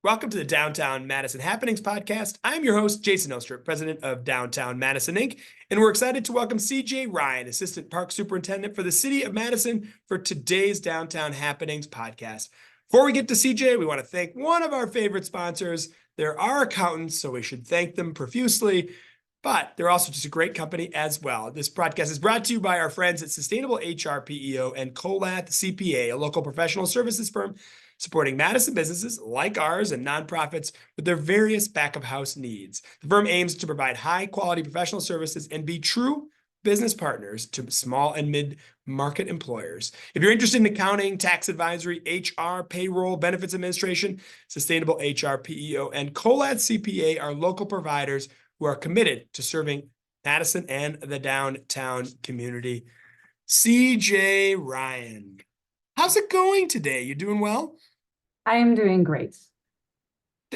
Welcome to the Downtown Madison Happenings podcast. I'm your host, Jason Oster, president of Downtown Madison, Inc., and we're excited to welcome CJ Ryan, Assistant Park Superintendent for the City of Madison, for today's Downtown Happenings podcast. Before we get to CJ, we want to thank one of our favorite sponsors. They're our accountants, so we should thank them profusely, but they're also just a great company as well. This podcast is brought to you by our friends at Sustainable HR PEO and Colath CPA, a local professional services firm supporting Madison businesses like ours and nonprofits with their various back-of-house needs. The firm aims to provide high-quality professional services and be true business partners to small and mid-market employers. If you're interested in accounting, tax advisory, HR, payroll, benefits administration, Sustainable HR PEO, and Colath CPA are local providers who are committed to serving Madison and the downtown community. CJ Ryan, how's it going today? You doing well? I am doing great.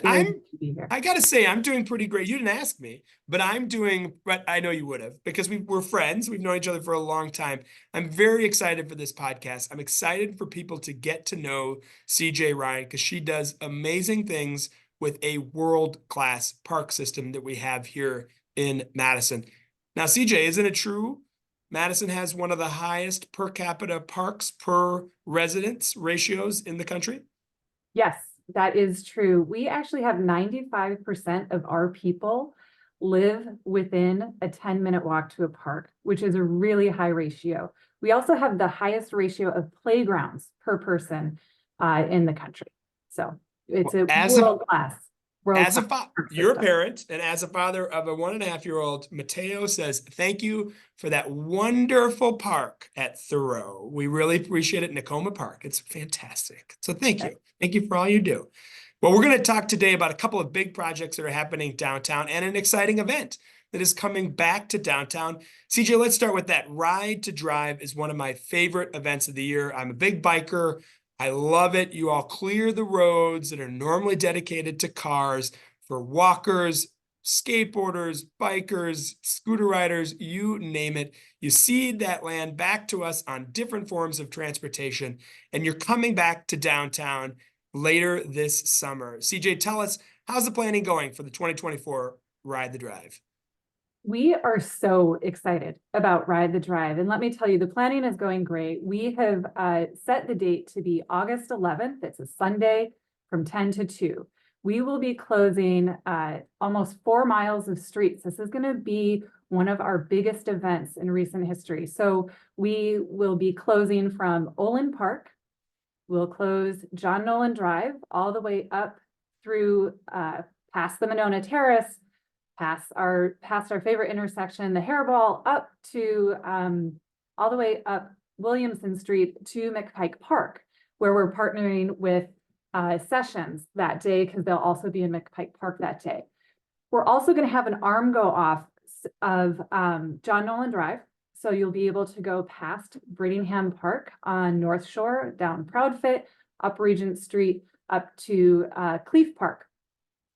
I gotta say, I'm doing pretty great. You didn't ask me, but I know you would have, because we're friends. We've known each other for a long time. I'm very excited for this podcast. I'm excited for people to get to know CJ Ryan because she does amazing things with a world-class park system that we have here in Madison. Now, CJ, isn't it true? Madison has one of the highest per capita parks per residence ratios in the country? Yes, that is true. We actually have 95% of our people live within a 10-minute walk to a park, which is a really high ratio. We also have the highest ratio of playgrounds per person in the country. So it's a world-class. You're a parent, and as a father of a 1.5-year-old, Mateo says, thank you for that wonderful park at Thoreau. We really appreciate it, Nakoma Park. It's fantastic. So thank you. Thank you for all you do. Well, we're going to talk today about a couple of big projects that are happening downtown and an exciting event that is coming back to downtown. CJ, let's start with that. Ride to Drive is one of my favorite events of the year. I'm a big biker. I love it. You all clear the roads that are normally dedicated to cars for walkers, skateboarders, bikers, scooter riders, you name it. You cede that land back to us on different forms of transportation, and you're coming back to downtown later this summer. CJ, tell us, how's the planning going for the 2024 Ride the Drive? We are so excited about Ride the Drive. And let me tell you, the planning is going great. We have set the date to be August 11th. It's a Sunday from 10 to 2. We will be closing almost 4 miles of streets. This is going to be one of our biggest events in recent history. So we will be closing from Olin Park. We'll close John Nolan Drive all the way up through past the Monona Terrace, past our favorite intersection, the Hairball, up to all the way up Williamson Street to McPike Park, where we're partnering with Sessions that day because they'll also be in McPike Park that day. We're also going to have an arm go off of John Nolan Drive. So you'll be able to go past Brittingham Park on North Shore, down Proudfit, up Regent Street, up to Cleef Park.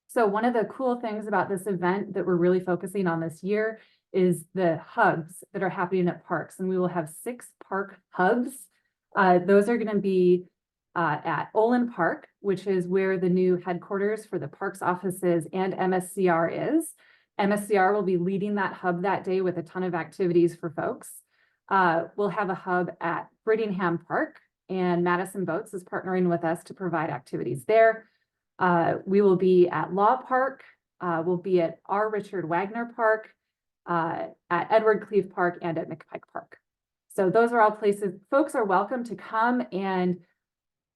So one of the cool things about this event that we're really focusing on this year is the hubs that are happening at parks. And we will have 6 park hubs. Those are going to be at Olin Park, which is where the new headquarters for the parks offices and MSCR is. MSCR will be leading that hub that day with a ton of activities for folks. We'll have a hub at Brittingham Park, and Madison Boats is partnering with us to provide activities there. We will be at Law Park. We'll be at R. Richard Wagner Park, at Edward Cleef Park, and at McPike Park. So those are all places folks are welcome to come and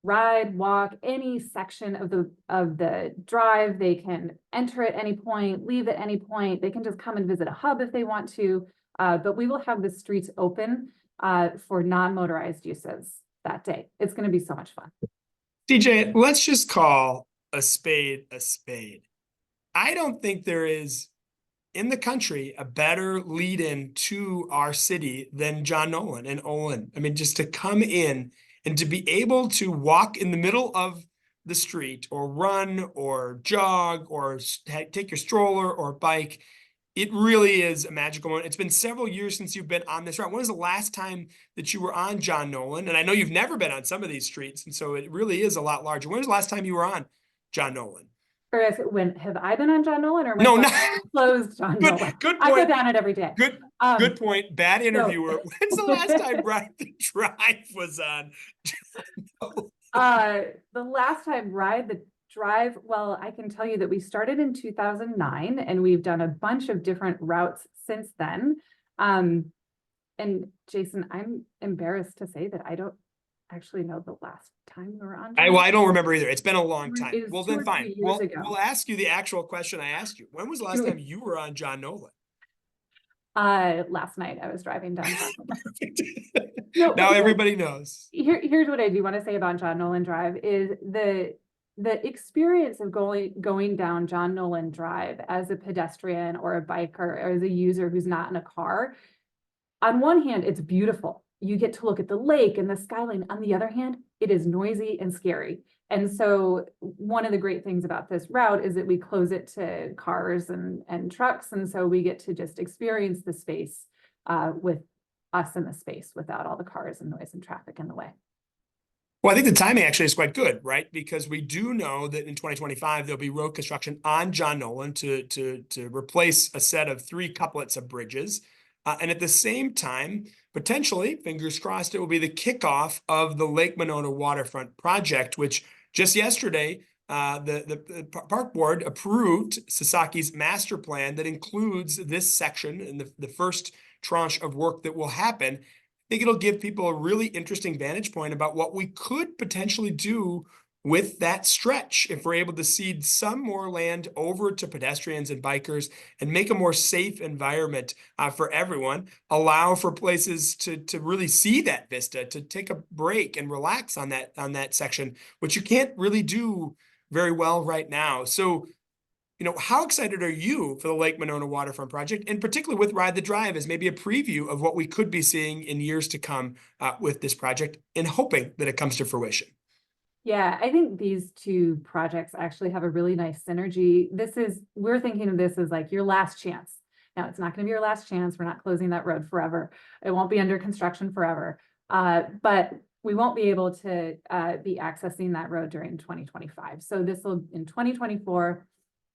ride, walk any section of the drive. They can enter at any point, leave at any point. They can just come and visit a hub if they want to. But we will have the streets open for non-motorized uses that day. It's going to be so much fun. CJ, let's just call a spade a spade. I don't think there is in the country a better lead-in to our city than John Nolan and Olin. I mean, just to come in and to be able to walk in the middle of the street or run or jog or take your stroller or bike, it really is a magical moment. It's been several years since you've been on this route. When was the last time that you were on John Nolan? And I know you've never been on some of these streets, and so it really is a lot larger. When was the last time you were on John Nolan. Or when have I been on John Nolan, or when No, John not Nolan closed John Nolan? good I go point. down it every day. Good point. Bad interviewer. So When's the last time Ride the Drive was on? the last time Ride the Drive, well, I can tell you that we started in 2009 and we've done a bunch of different routes since then. And Jason, I'm embarrassed to say that I don't actually know the last time we were on. I don't remember either. It's been a long time. It was Well, 2 then or 3 fine. years ago. We'll ask you the actual question I asked you. When was the last time you were on John Nolan? Last night I was driving down John Nolan. No, Now everybody knows. Here's what I do want to say about John Nolan Drive is the experience of going down John Nolan Drive as a pedestrian or a biker or as a user who's not in a car. On one hand, it's beautiful. You get to look at the lake and the skyline. On the other hand, it is noisy and scary. And so one of the great things about this route is that we close it to cars and trucks. And so we get to just experience the space with us in the space without all the cars and noise and traffic in the way. Well, I think the timing actually is quite good, right? Because we do know that in 2025, there'll be road construction on John Nolan to replace a set of 3 couplets of bridges. And at the same time, potentially, fingers crossed, it will be the kickoff of the Lake Monona Waterfront project, which just yesterday, the park board approved Sasaki's master plan that includes this section and the first tranche of work that will happen. I think it'll give people a really interesting vantage point about what we could potentially do with that stretch if we're able to cede some more land over to pedestrians and bikers and make a more safe environment for everyone, allow for places to really see that vista, to take a break and relax on that section, which you can't really do very well right now. So, how excited are you for the Lake Monona Waterfront project, and particularly with Ride the Drive as maybe a preview of what we could be seeing in years to come with this project, and hoping that it comes to fruition? Yeah, I think these 2 projects actually have a really nice synergy. We're thinking of this as like your last chance. Now, it's not going to be your last chance. We're not closing that road forever. It won't be under construction forever. But we won't be able to be accessing that road during 2025. So this will, in 2024,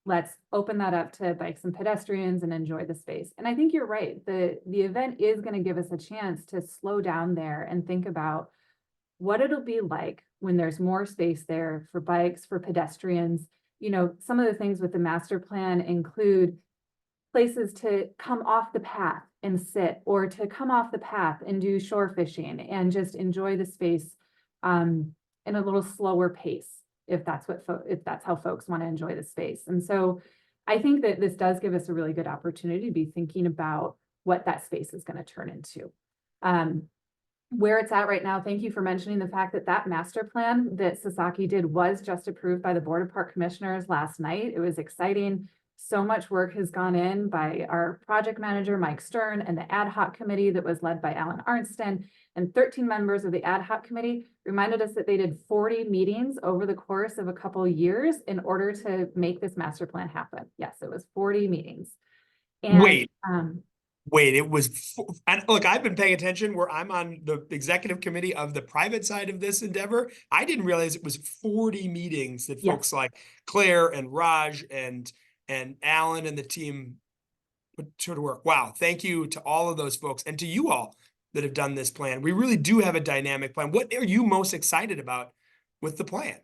let's open that up to bikes and pedestrians and enjoy the space. And I think you're right. The event is going to give us a chance to slow down there and think about what it'll be like when there's more space there for bikes, for pedestrians. Some of the things with the master plan include places to come off the path and sit, or to come off the path and do shore fishing and just enjoy the space in a little slower pace, if that's how folks want to enjoy the space. And so I think that this does give us a really good opportunity to be thinking about what that space is going to turn into. Where it's at right now, thank you for mentioning the fact that master plan that Sasaki did was just approved by the Board of Park Commissioners last night. It was exciting. So much work has gone in by our project manager, Mike Stern, and the ad hoc committee that was led by Alan Arnston, and 13 members of the ad hoc committee reminded us that they did 40 meetings over the course of a couple of years in order to make this master plan happen. Yes, it was 40 meetings. And Wait, it was, and look, I've been paying attention where I'm on the executive committee of the private side of this endeavor. I didn't realize it was 40 meetings that folks like Claire and Raj and Alan and the team put to work. Wow. Thank you to all of those folks and to you all that have done this plan. We really do have a dynamic plan. What are you most excited about with the plan?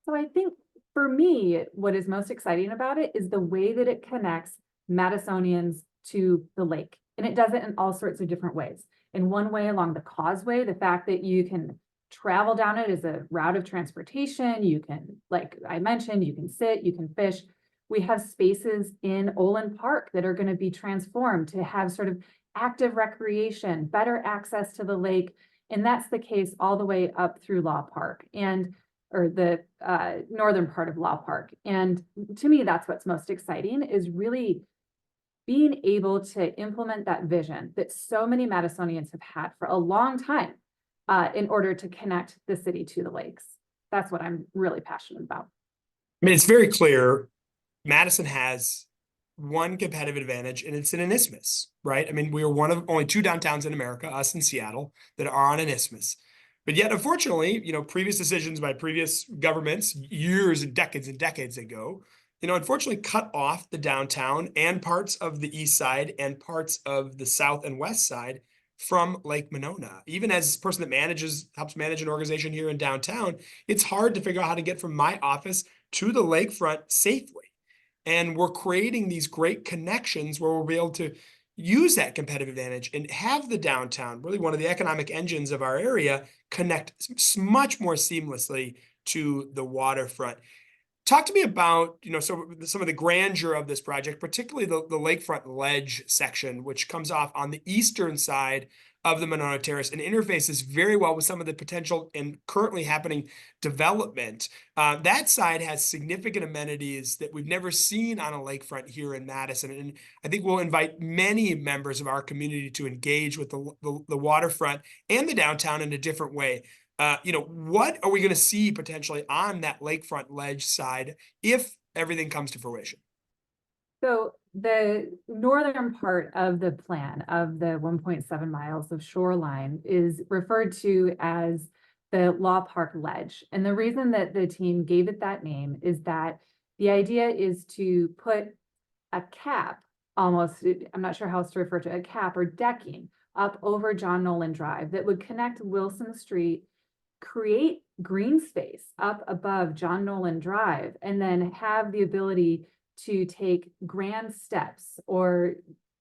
So I think for me, what is most exciting about it is the way that it connects Madisonians to the lake. And it does it in all sorts of different ways. In one way, along the causeway, the fact that you can travel down it as a route of transportation. You can, like I mentioned, you can sit, you can fish. We have spaces in Olin Park that are going to be transformed to have sort of active recreation, better access to the lake. And that's the case all the way up through Law Park or the northern part of Law Park. And to me, that's what's most exciting, is really being able to implement that vision that so many Madisonians have had for a long time in order to connect the city to the lakes. That's what I'm really passionate about. I mean, it's very clear Madison has one competitive advantage, and it's an isthmus, right? I mean, we are one of only 2 downtowns in America, us and Seattle, that are on an isthmus. But yet, unfortunately, previous decisions by previous governments years and decades ago, unfortunately cut off the downtown and parts of the east side and parts of the south and west side from Lake Monona. Even as a person that helps manage an organization here in downtown, it's hard to figure out how to get from my office to the lakefront safely. And we're creating these great connections where we'll be able to use that competitive advantage and have the downtown, really one of the economic engines of our area, connect much more seamlessly to the waterfront. Talk to me about, some of the grandeur of this project, particularly the lakefront ledge section, which comes off on the eastern side of the Monona Terrace and interfaces very well with some of the potential and currently happening development. That side has significant amenities that we've never seen on a lakefront here in Madison. And I think we'll invite many members of our community to engage with the waterfront and the downtown in a different way. What are we going to see potentially on that lakefront ledge side if everything comes to fruition? So the northern part of the plan of the 1.7 miles of shoreline is referred to as the Law Park Ledge. And the reason that the team gave it that name is that the idea is to put a cap, almost, I'm not sure how else to refer to it, a cap or decking up over John Nolan Drive that would connect Wilson Street, create green space up above John Nolan Drive, and then have the ability to take grand steps or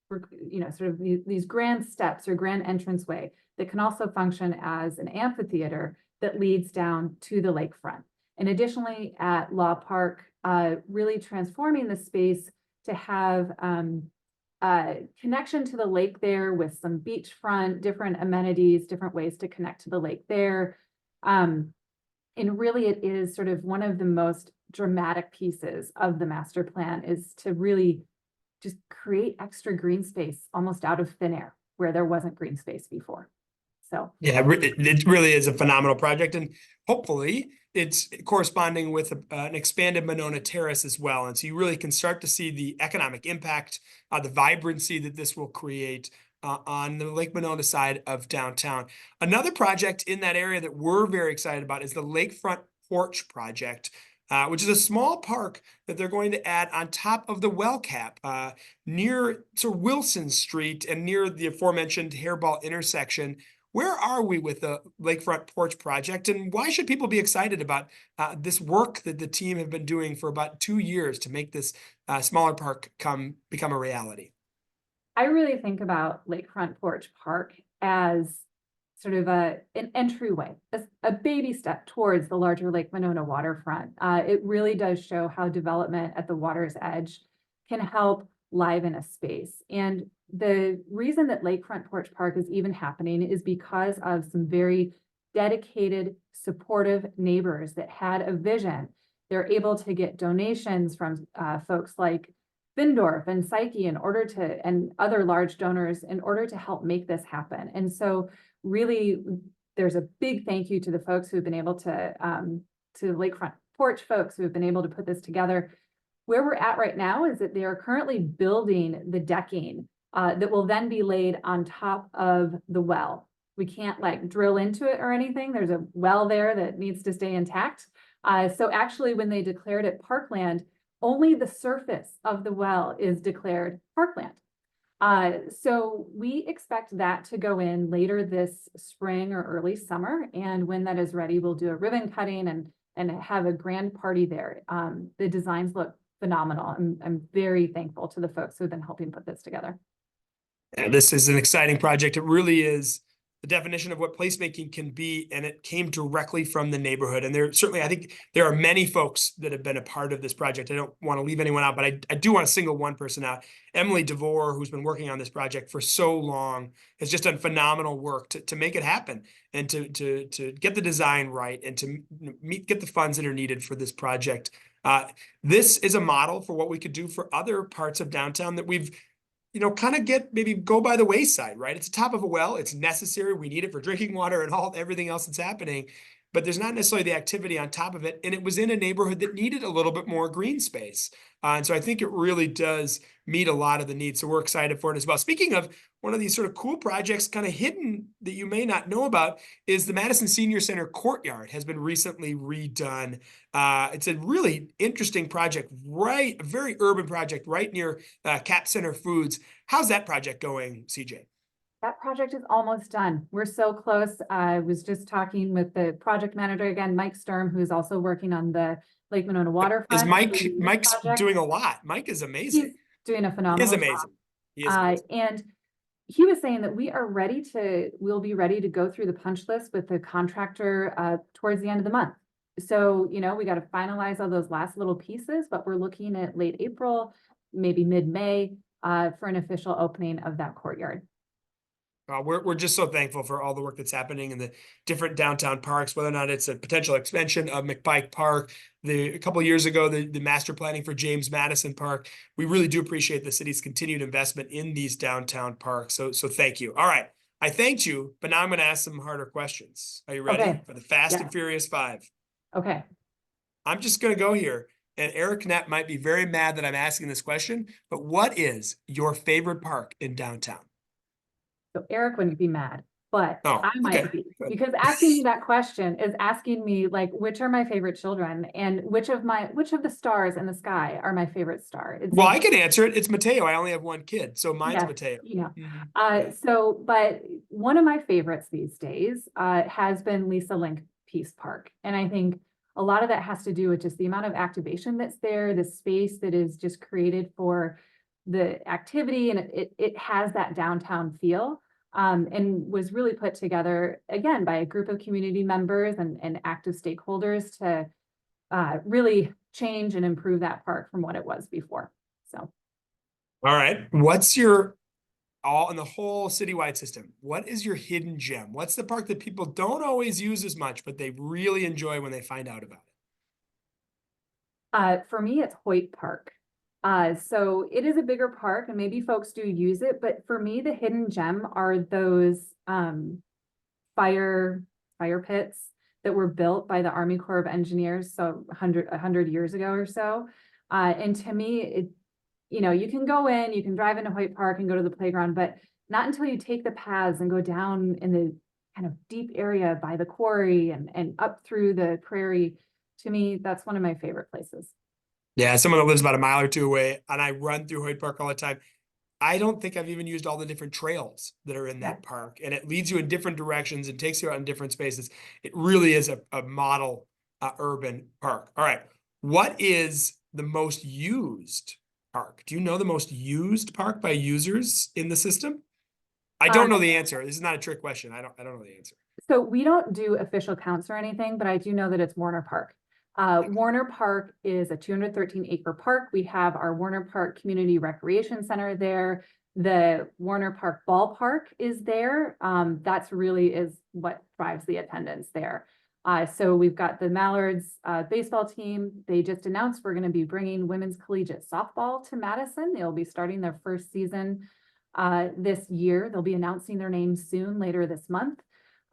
sort of these grand steps or grand entranceway that can also function as an amphitheater that leads down to the lakefront. And additionally, at Law Park, really transforming the space to have connection to the lake there with some beachfront, different amenities, different ways to connect to the lake there. And really, it is sort of one of the most dramatic pieces of the master plan is to really just create extra green space almost out of thin air where there wasn't green space before. So yeah, it really is a phenomenal project, and hopefully it's corresponding with an expanded Monona Terrace as well. And so you really can start to see the economic impact, the vibrancy that this will create on the Lake Monona side of downtown. Another project in that area that we're very excited about is the Lakefront Porch Project, which is a small park that they're going to add on top of the well cap near Wilson Street and near the aforementioned Hairball intersection. Where are we with the Lakefront Porch Project, and why should people be excited about this work that the team have been doing for about 2 years to make this smaller park become a reality? I really think about Lakefront Porch Park as sort of an entryway, a baby step towards the larger Lake Monona waterfront. It really does show how development at the water's edge can help liven a space. And the reason that Lakefront Porch Park is even happening is because of some very dedicated, supportive neighbors that had a vision. They're able to get donations from folks like Findorf and Psyche and other large donors in order to help make this happen. And so really, there's a big thank you to the folks who have been able to Lakefront Porch folks who have been able to put this together. Where we're at right now is that they are currently building the decking that will then be laid on top of the well. We can't drill into it or anything. There's a well there that needs to stay intact. So actually, when they declared it parkland, only the surface of the well is declared parkland. So we expect that to go in later this spring or early summer. And when that is ready, we'll do a ribbon cutting and have a grand party there. The designs look phenomenal. I'm very thankful to the folks who have been helping put this together. Yeah, this is an exciting project. It really is the definition of what placemaking can be, and it came directly from the neighborhood. And I think there are many folks that have been a part of this project. I don't want to leave anyone out, but I do want to single one person out. Emily DeVore, who's been working on this project for so long, has just done phenomenal work to make it happen and to get the design right and to get the funds that are needed for this project. This is a model for what we could do for other parts of downtown that we've kind of maybe go by the wayside, right? It's the top of a well. It's necessary. We need it for drinking water and everything else that's happening. but there's not necessarily the activity on top of it. And it was in a neighborhood that needed a little bit more green space. And so I think it really does meet a lot of the needs. So we're excited for it as well. Speaking of one of these sort of cool projects, kind of hidden that you may not know about, is the Madison Senior Center courtyard has been recently redone. It's a really interesting project, right? A very urban project right near Cap Center Foods. How's that project going, CJ? That project is almost done. We're so close. I was just talking with the project manager again, Mike Sturm, who's also working on the Lake Monona Is waterfront Mike's project. doing a lot. Mike is He's amazing. doing a He is phenomenal job. amazing. He is amazing. And he was saying that we'll be ready to go through the punch list with the contractor towards the end of the month. So, we got to finalize all those last little pieces, but we're looking at late April, maybe mid-May, for an official opening of that courtyard. We're just so thankful for all the work that's happening in the different downtown parks, whether or not it's a potential expansion of McPike Park. A couple of years ago, the master planning for James Madison Park. We really do appreciate the city's continued investment in these downtown parks. So thank you. All right. I thanked you, but now I'm going to ask some harder questions. Are you ready for the Fast and Furious 5? Okay. I'm just going to go here. And Eric Knapp might be very mad that I'm asking this question, but what is your favorite park in downtown? So Eric wouldn't be mad, but I might be, Good. because asking me that question is asking me like, which are my favorite children and which of the stars in the sky are my favorite star? Well, I can answer it. It's Mateo. I only have one kid, so mine's Mateo. But one of my favorites these days has been Lisa Link Peace Park. And I think a lot of that has to do with just the amount of activation that's there, the space that is just created for the activity, and it has that downtown feel, and was really put together again by a group of community members and active stakeholders to really change and improve that park from what it was before. So, all right, what's your in the whole citywide system? What is your hidden gem? What's the park that people don't always use as much, but they really enjoy when they find out about it? For me, it's Hoyt Park. So it is a bigger park and maybe folks do use it, but for me, the hidden gem are those fire pits that were built by the Army Corps of Engineers, so 100 years ago or so. And to me, you can go in, you can drive into Hoyt Park and go to the playground, but not until you take the paths and go down in the kind of deep area by the quarry and up through the prairie. To me, that's one of my favorite places. Yeah, someone that lives about a mile or two away, and I run through Hoyt Park all the time. I don't think I've even used all the different trails that are in that park, and it leads you in different directions and takes you out in different spaces. It really is a model urban park. All right, what is the most used park? Do you know the most used park by users in the system? I don't know the answer. This is not a trick question. I don't know the answer. So we don't do official counts or anything, but I do know that it's Warner Park. Warner Park is a 213-acre park. We have our Warner Park Community Recreation Center there. The Warner Park Ballpark is there. That's really is what drives the attendance there. So we've got the Mallards baseball team. They just announced we're going to be bringing women's collegiate softball to Madison. They'll be starting their first season this year. They'll be announcing their names soon, later this month.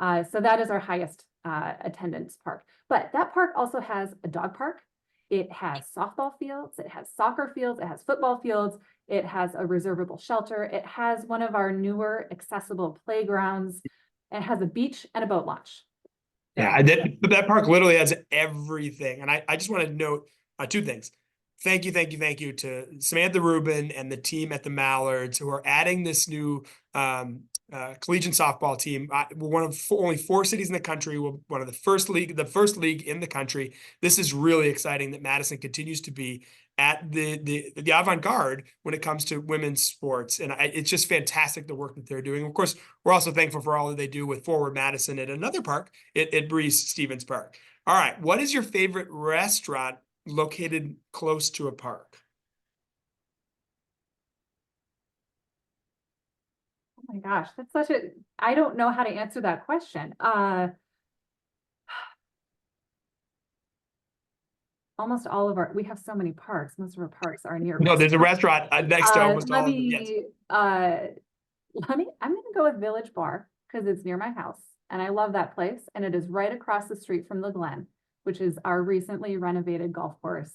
So that is our highest attendance park. But that park also has a dog park. It has softball fields. It has soccer fields. It has football fields. It has a reservable shelter. It has one of our newer accessible playgrounds. It has a beach and a boat launch. Yeah, that park literally has everything. And I just want to note two things. Thank you to Samantha Rubin and the team at the Mallards who are adding this new collegiate softball team. We're one of only 4 cities in the country. We're one of the first league in the country. This is really exciting that Madison continues to be at the avant-garde when it comes to women's sports. And it's just fantastic the work that they're doing. Of course, we're also thankful for all that they do with Forward Madison at another park at Breeze Stevens Park. All right, what is your favorite restaurant located close to a park? Oh my gosh, that's I don't know how to answer that question. Almost all of we have so many parks. Most of our parks are near. No, there's a restaurant next to almost all of them. Yes. I'm gonna go with Village Bar because it's near my house. And I love that place. And it is right across the street from the Glen, which is our recently renovated golf course.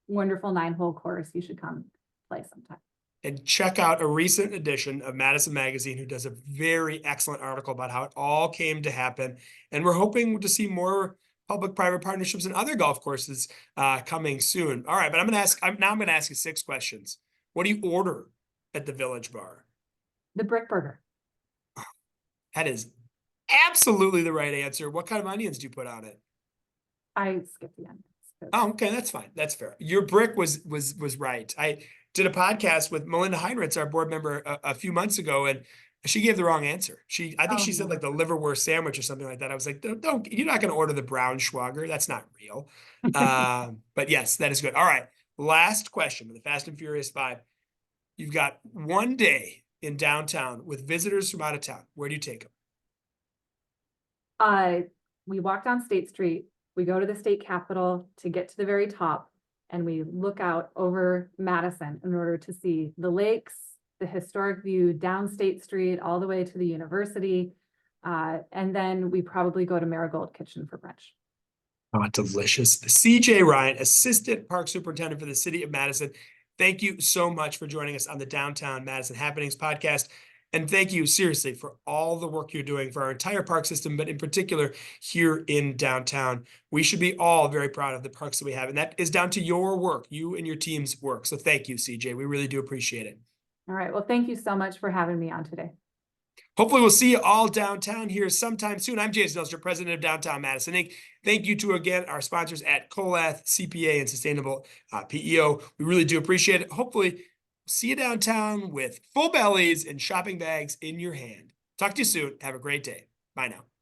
Wonderful 9-hole course. You should come play sometime. And check out a recent edition of Madison Magazine, who does a very excellent article about how it all came to happen. And we're hoping to see more public-private partnerships and other golf courses coming soon. All right, but I'm going to ask you 6 questions. What do you order at the Village Bar? The Brick Burger. That is absolutely the right answer. What kind of onions do you put on it? I skipped the onions. Oh, okay, that's fine. That's fair. Your brick was right. I did a podcast with Melinda Heinrichs, our board member, a few months ago, and she gave the wrong answer. I think she said like the liverwurst sandwich or something like that. I was like, don't you're not going to order the brown schwager. That's not real. But yes, that is good. All right. Last question of the Fast and Furious 5. You've got one day in downtown with visitors from out of town. Where do you take them? We walk down State Street. We go to the state capitol to get to the very top, and we look out over Madison in order to see the lakes, the historic view down State Street, all the way to the university. And then we probably go to Marigold Kitchen for brunch. Oh, delicious. CJ Ryan, Assistant Park Superintendent for the City of Madison. Thank you so much for joining us on the Downtown Madison Happenings podcast. And thank you seriously for all the work you're doing for our entire park system, but in particular here in downtown. We should be all very proud of the parks that we have. And that is down to your work, you and your team's work. So thank you, CJ. We really do appreciate it. All right. Well, thank you so much for having me on today. Hopefully we'll see you all downtown here sometime soon. I'm Jason Elster, President of Downtown Madison Inc. Thank you to, again, our sponsors at Colath, CPA, and Sustainable PEO. We really do appreciate it. Hopefully see you downtown with full bellies and shopping bags in your hand. Talk to you soon. Have a great day. Bye now.